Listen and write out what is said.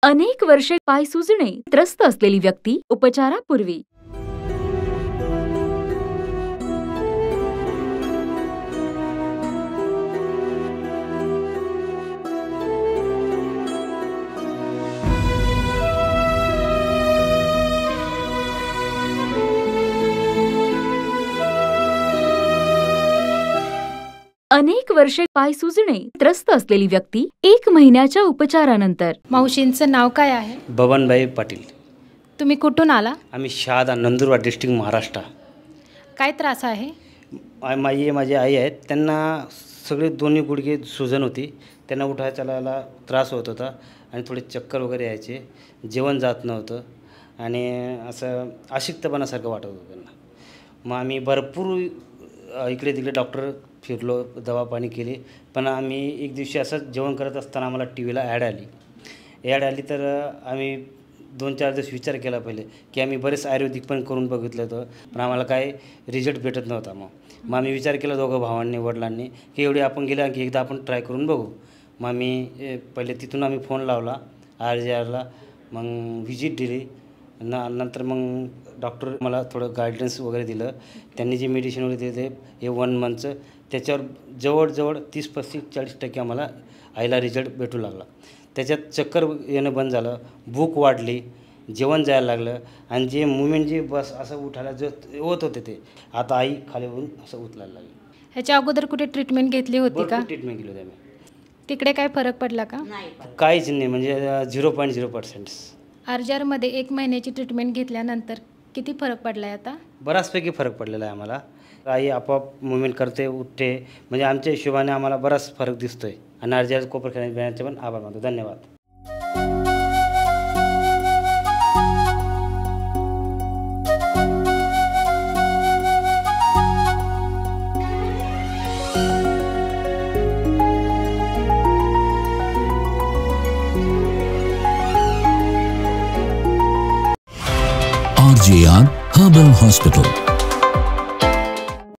अनेक वर्षे पाय सुजणे त्रस्त असलेली व्यक्ती उपचारापूर्वी अनेक वर्षे पाय सुजणे त्रस्त असलेली व्यक्ती 1 महिन्याच्या उपचारानंतर। मावशींचं नाव काय आहे? बबनभाई पाटील। तुम्ही कुठून आला? आम्ही शहादा नंदुरबार डिस्ट्रिक्ट महाराष्ट्र। काय त्रास आहे? माझी आई आहेत, त्यांना सगळे दोन्ही गुडघे सुजन होती, त्यांना उठायला चालायला त्रास होत होता आणि थोडे चक्कर वगैरे यायचे, जेवण जात नव्हतं आणि असं अशक्तपणासारखं वाटत होतं त्यांना। मग आम्ही भरपूर इकडे तिकडे डॉक्टर फिरलो, दवा पाणी केली, पण आम्ही एक दिवशी असं जेवण करत असताना आम्हाला टी व्हीला ॲड आली तर आम्ही 2-4 दिवस विचार केला पहिले की आम्ही बरेच आयुर्वेदिक पण करून बघितलं होतं, पण आम्हाला काय रिझल्ट भेटत नव्हता। मग आम्ही विचार केला दोघं भावांनी वडिलांनी की एवढे आपण गेल्या की एकदा आपण ट्राय करून बघू। मग आम्ही पहिले तिथून आम्ही फोन लावला RJRला, मग व्हिजिट दिली, नंतर मग डॉक्टर मला थोडं गायडन्स वगैरे दिलं, त्यांनी जे मेडिसिन वगैरे दिले हे 1 मंथचं, त्याच्यावर जवळजवळ 30-40% आम्हाला आईला रिझल्ट भेटू लागला। त्याच्यात चक्कर येणं बंद झालं, भूक वाढली, जेवण जायला लागलं आणि जे मुवमेंट जे बस असं उठायला जे होत होते ते आता आई खाली होऊन असं उचलायला लागली। ह्याच्या अगोदर कुठे ट्रीटमेंट घेतली होती का? ट्रीटमेंट केली होती आम्ही। तिकडे काय फरक पडला का? काहीच नाही, म्हणजे 0.0%। RJRमध्ये 1 महिन्याची ट्रीटमेंट घेतल्यानंतर किती फरक पडला आहे आता? बराचपैकी फरक पडलेला आहे आम्हाला। आई आपोआप मुवमेंट करते, उठते, म्हणजे आमच्या हिशोबाने आम्हाला बराच फरक दिसतोय आणि RJR कोपरखैरण्याचे पण आभार मानतो। धन्यवाद। RJR Herbal Hospital।